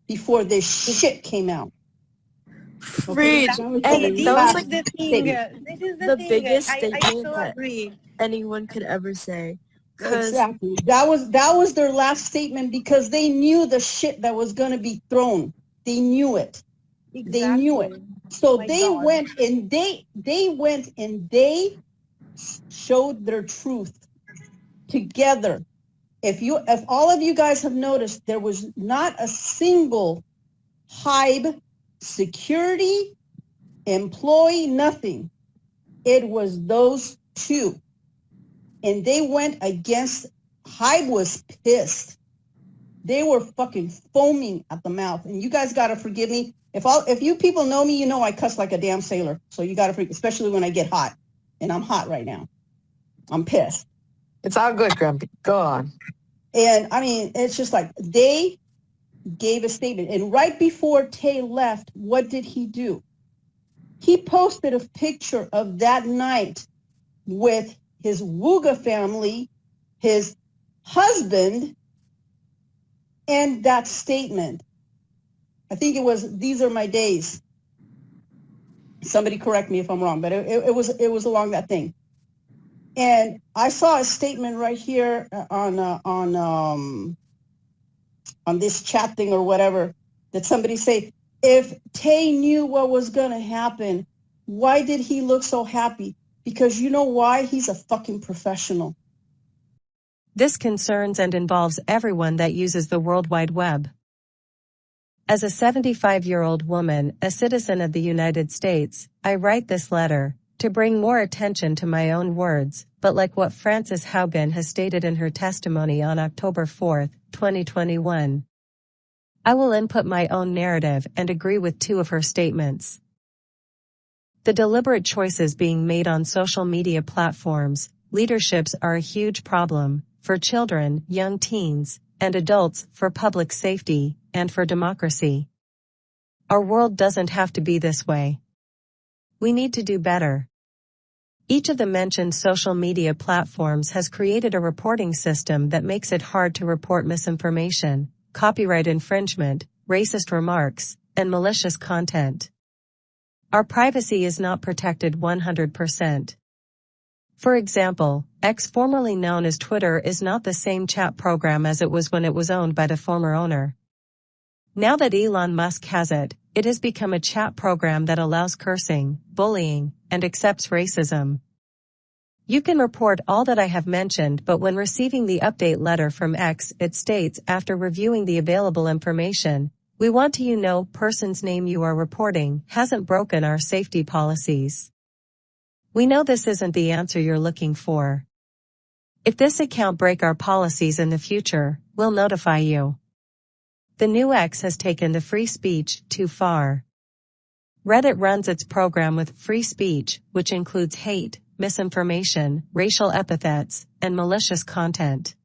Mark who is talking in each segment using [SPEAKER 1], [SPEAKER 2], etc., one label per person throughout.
[SPEAKER 1] before this shit came out.
[SPEAKER 2] Preach.
[SPEAKER 1] Okay?
[SPEAKER 2] And that was like
[SPEAKER 3] the thing. This is the thing.
[SPEAKER 2] biggest
[SPEAKER 3] I
[SPEAKER 2] statement
[SPEAKER 3] so
[SPEAKER 2] that
[SPEAKER 3] agree.
[SPEAKER 2] anyone could ever say.
[SPEAKER 1] Exactly. That was their last statement because they knew the shit that was going to be thrown. They knew it.
[SPEAKER 3] Exactly.
[SPEAKER 1] They knew it. So
[SPEAKER 3] My
[SPEAKER 1] they
[SPEAKER 3] God.
[SPEAKER 1] went and they showed their truth together. If all of you guys have noticed, there was not a single Hybe security employee, nothing. It was those two. And they went against, Hybe was pissed. They were fucking foaming at the mouth. And you guys got to forgive me. If you people know me, you know I cuss like a damn sailor. So you got to forgive, especially when I get hot. And I'm hot right now. I'm pissed.
[SPEAKER 4] It's all good, Grumpy. Go on.
[SPEAKER 1] And I mean, it's just like they gave a statement. And right before Tay left, what did he do? He posted a picture of that night with his Wooga family, his husband, and that statement. I think it was, "These are my days." Somebody correct me if I'm wrong, but it was along that thing. And I saw a statement right here on this chat thing or whatever, that somebody say, if Tay knew what was going to happen, why did he look so happy? Because you know why? He's a fucking professional.
[SPEAKER 5] This concerns and involves everyone that uses the World Wide Web. As a 75-year-old woman, a citizen of the United States, I write this letter to bring more attention to my own words, but like what Frances Haugen has stated in her testimony on October 4, 2021. I will input my own narrative and agree with two of her statements. The deliberate choices being made on social media platforms, leaderships are a huge problem for children, young teens, and adults, for public safety, and for democracy. Our world doesn't have to be this way. We need to do better. Each of the mentioned social media platforms has created a reporting system that makes it hard to report misinformation, copyright infringement, racist remarks, and malicious content. Our privacy is not protected 100%. For example, X, formerly known as Twitter, is not the same chat program as it was when it was owned by the former owner. Now that Elon Musk has it, it has become a chat program that allows cursing, bullying, and accepts racism. You can report all that I have mentioned, but when receiving the update letter from X, it states, after reviewing the available information, we want to know person's name you are reporting hasn't broken our safety policies. We know this isn't the answer you're looking for. If this account break our policies in the future, we'll notify you. The new X has taken the free speech too far. Reddit runs its program with free speech, which includes hate, misinformation, racial epithets, and malicious content.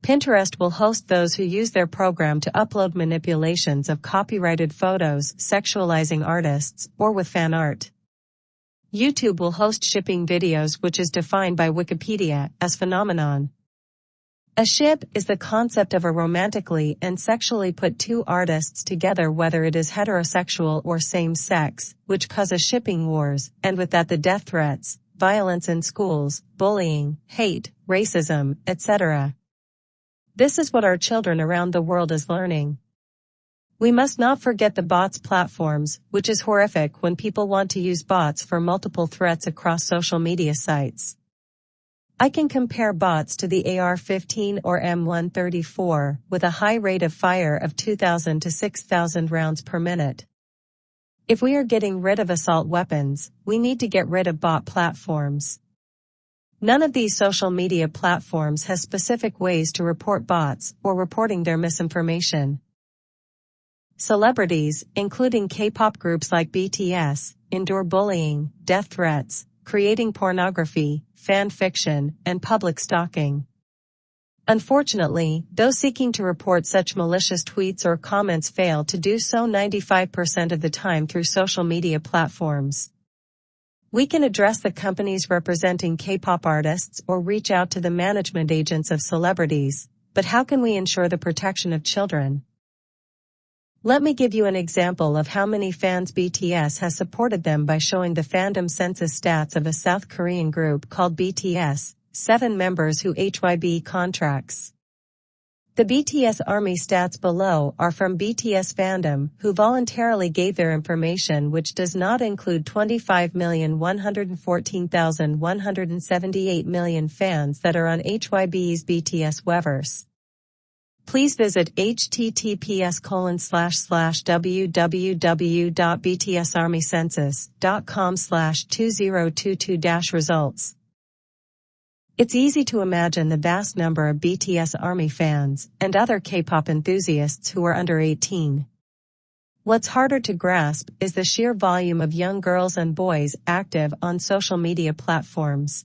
[SPEAKER 5] Pinterest will host those who use their program to upload manipulations of copyrighted photos, sexualizing artists, or with fan art. YouTube will host shipping videos, which is defined by Wikipedia as phenomenon. A ship is the concept of a romantically and sexually put two artists together, whether it is heterosexual or same-sex, which causes shipping wars, and with that the death threats, violence in schools, bullying, hate, racism, etc. This is what our children around the world is learning. We must not forget the bots platforms, which is horrific when people want to use bots for multiple threats across social media sites. I can compare bots to the AR-15 or M134, with a high rate of fire of 2,000 to 6,000 rounds per minute. If we are getting rid of assault weapons, we need to get rid of bot platforms. None of these social media platforms has specific ways to report bots or reporting their misinformation. Celebrities, including K-pop groups like BTS, endure bullying, death threats, creating pornography, fan fiction, and public stalking. Unfortunately, those seeking to report such malicious tweets or comments fail to do so 95% of the time through social media platforms. We can address the companies representing K-pop artists or reach out to the management agents of celebrities, but how can we ensure the protection of children? Let me give you an example of how many fans BTS has supported them by showing the fandom census stats of a South Korean group called BTS, 7 members who HYB contracts. The BTS Army stats below are from BTS fandom, who voluntarily gave their information, which does not include 25,114,178 million fans that are on HYB's BTS Weverse. Please visit https://www.btsarmycensus.com/2022-results. It's easy to imagine the vast number of BTS Army fans and other K-pop enthusiasts who are under 18. What's harder to grasp is the sheer volume of young girls and boys active on social media platforms.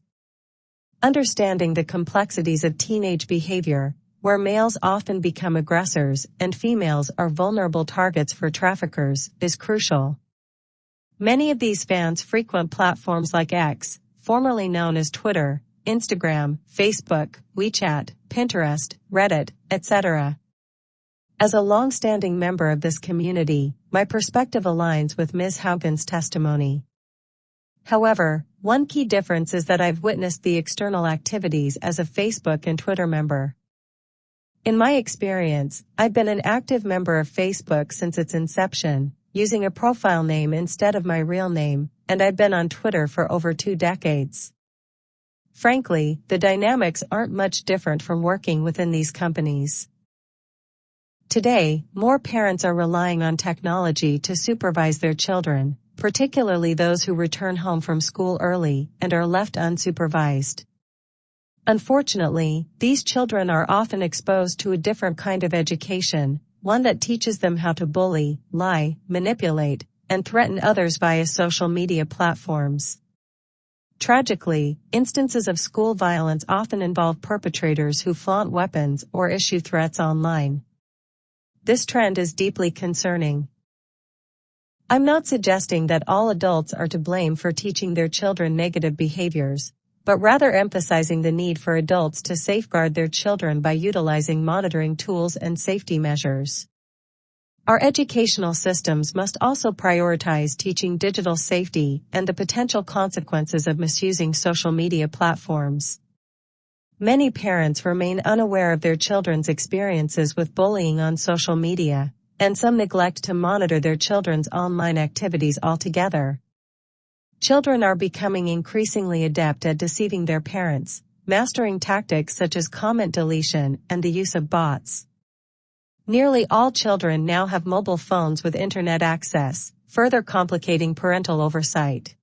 [SPEAKER 5] Understanding the complexities of teenage behavior, where males often become aggressors and females are vulnerable targets for traffickers, is crucial. Many of these fans frequent platforms like X, formerly known as Twitter, Instagram, Facebook, WeChat, Pinterest, Reddit, etc. As a long-standing member of this community, my perspective aligns with Ms. Haugen's testimony. However, one key difference is that I've witnessed the external activities as a Facebook and Twitter member. In my experience, I've been an active member of Facebook since its inception, using a profile name instead of my real name, and I've been on Twitter for over 2 decades. Frankly, the dynamics aren't much different from working within these companies. Today, more parents are relying on technology to supervise their children, particularly those who return home from school early and are left unsupervised. Unfortunately, these children are often exposed to a different kind of education, one that teaches them how to bully, lie, manipulate, and threaten others via social media platforms. Tragically, instances of school violence often involve perpetrators who flaunt weapons or issue threats online. This trend is deeply concerning. I'm not suggesting that all adults are to blame for teaching their children negative behaviors, but rather emphasizing the need for adults to safeguard their children by utilizing monitoring tools and safety measures. Our educational systems must also prioritize teaching digital safety and the potential consequences of misusing social media platforms. Many parents remain unaware of their children's experiences with bullying on social media, and some neglect to monitor their children's online activities altogether. Children are becoming increasingly adept at deceiving their parents, mastering tactics such as comment deletion and the use of bots. Nearly all children now have mobile phones with internet access, further complicating parental oversight.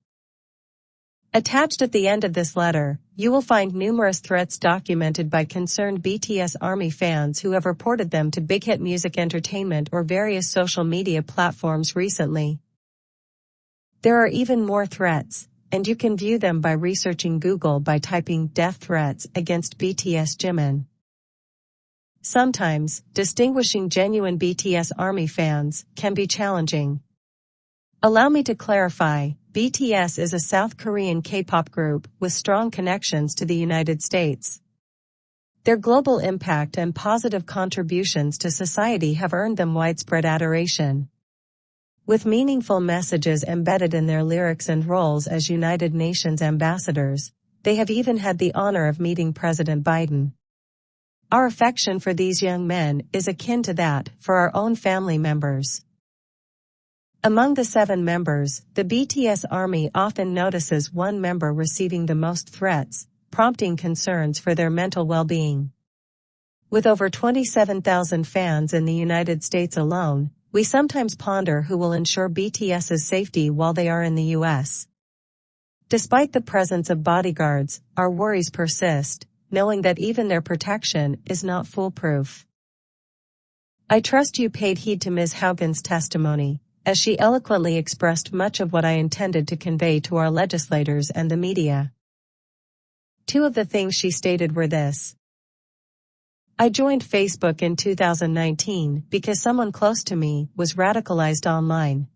[SPEAKER 5] Attached at the end of this letter, you will find numerous threats documented by concerned BTS Army fans who have reported them to Big Hit Music Entertainment or various social media platforms recently. There are even more threats, and you can view them by researching Google by typing death threats against BTS Jimin. Sometimes, distinguishing genuine BTS Army fans can be challenging. Allow me to clarify, BTS is a South Korean K-pop group with strong connections to the United States. Their global impact and positive contributions to society have earned them widespread adoration. With meaningful messages embedded in their lyrics and roles as United Nations ambassadors, they have even had the honor of meeting President Biden. Our affection for these young men is akin to that for our own family members. Among the 7 members, the BTS Army often notices one member receiving the most threats, prompting concerns for their mental well-being. With over 27,000 fans in the United States alone, we sometimes ponder who will ensure BTS's safety while they are in the U.S. Despite the presence of bodyguards, our worries persist, knowing that even their protection is not foolproof. I trust you paid heed to Ms. Haugen's testimony, as she eloquently expressed much of what I intended to convey to our legislators and the media. 2 of the things she stated were this. I joined Facebook in 2019 because someone close to me was radicalized online.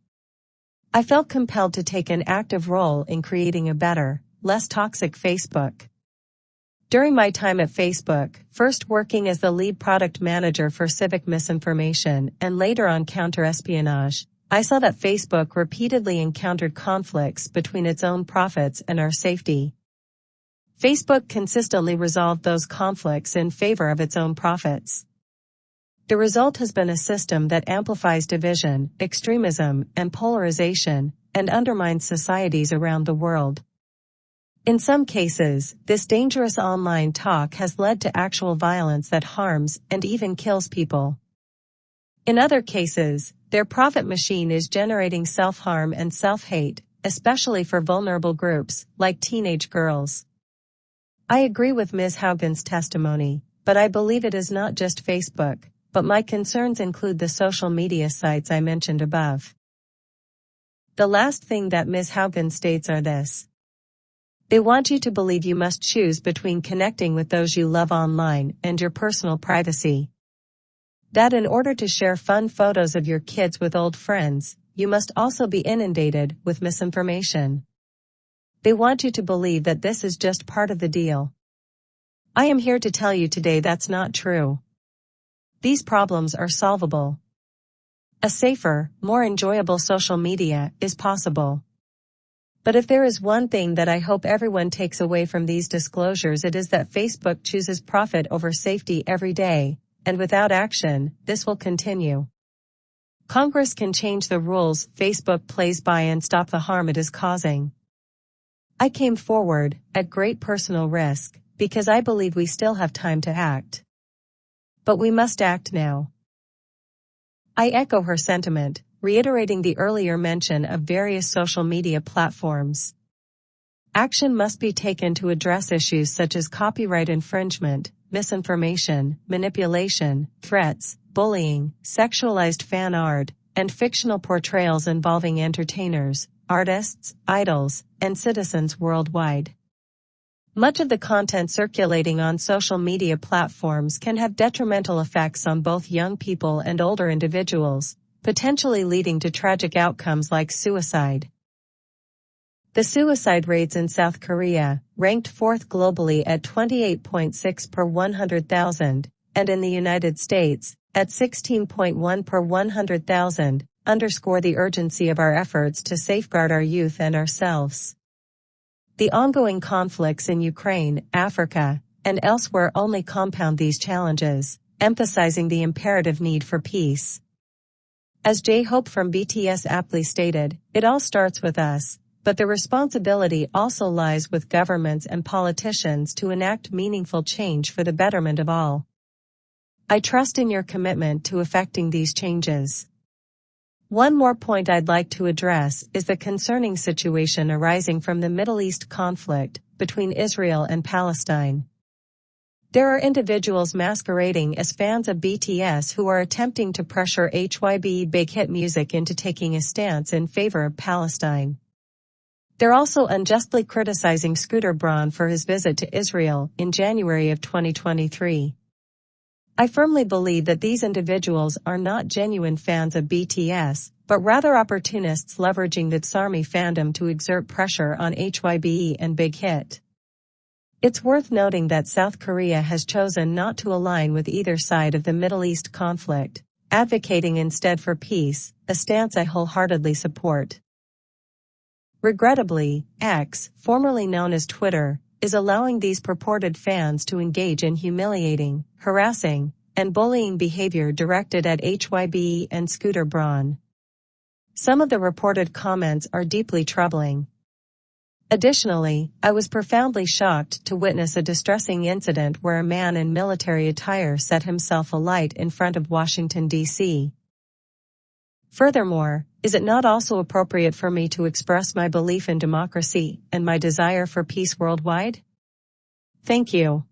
[SPEAKER 5] I felt compelled to take an active role in creating a better, less toxic Facebook. During my time at Facebook, first working as the lead product manager for civic misinformation and later on counter-espionage, I saw that Facebook repeatedly encountered conflicts between its own profits and our safety. Facebook consistently resolved those conflicts in favor of its own profits. The result has been a system that amplifies division, extremism, and polarization, and undermines societies around the world. In some cases, this dangerous online talk has led to actual violence that harms and even kills people. In other cases, their profit machine is generating self-harm and self-hate, especially for vulnerable groups, like teenage girls. I agree with Ms. Haugen's testimony, but I believe it is not just Facebook, but my concerns include the social media sites I mentioned above. The last thing that Ms. Haugen states are this. They want you to believe you must choose between connecting with those you love online and your personal privacy. That in order to share fun photos of your kids with old friends, you must also be inundated with misinformation. They want you to believe that this is just part of the deal. I am here to tell you today that's not true. These problems are solvable. A safer, more enjoyable social media is possible. But if there is one thing that I hope everyone takes away from these disclosures, it is that Facebook chooses profit over safety every day, and without action, this will continue. Congress can change the rules Facebook plays by and stop the harm it is causing. I came forward, at great personal risk, because I believe we still have time to act. But we must act now. I echo her sentiment, reiterating the earlier mention of various social media platforms. Action must be taken to address issues such as copyright infringement, misinformation, manipulation, threats, bullying, sexualized fan art, and fictional portrayals involving entertainers, artists, idols, and citizens worldwide. Much of the content circulating on social media platforms can have detrimental effects on both young people and older individuals, potentially leading to tragic outcomes like suicide. The suicide rates in South Korea, ranked fourth globally at 28.6 per 100,000, and in the United States, at 16.1 per 100,000, underscore the urgency of our efforts to safeguard our youth and ourselves. The ongoing conflicts in Ukraine, Africa, and elsewhere only compound these challenges, emphasizing the imperative need for peace. As J-Hope from BTS aptly stated, it all starts with us, but the responsibility also lies with governments and politicians to enact meaningful change for the betterment of all. I trust in your commitment to effecting these changes. One more point I'd like to address is the concerning situation arising from the Middle East conflict between Israel and Palestine. There are individuals masquerading as fans of BTS who are attempting to pressure HYB big hit music into taking a stance in favor of Palestine. They're also unjustly criticizing Scooter Braun for his visit to Israel in January of 2023. I firmly believe that these individuals are not genuine fans of BTS, but rather opportunists leveraging the DSarmy fandom to exert pressure on HYB and Big Hit. It's worth noting that South Korea has chosen not to align with either side of the Middle East conflict, advocating instead for peace, a stance I wholeheartedly support. Regrettably, X, formerly known as Twitter, is allowing these purported fans to engage in humiliating, harassing, and bullying behavior directed at HYB and Scooter Braun. Some of the reported comments are deeply troubling. Additionally, I was profoundly shocked to witness a distressing incident where a man in military attire set himself alight in front of Washington, D.C. Furthermore, is it not also appropriate for me to express my belief in democracy and my desire for peace worldwide? Thank you.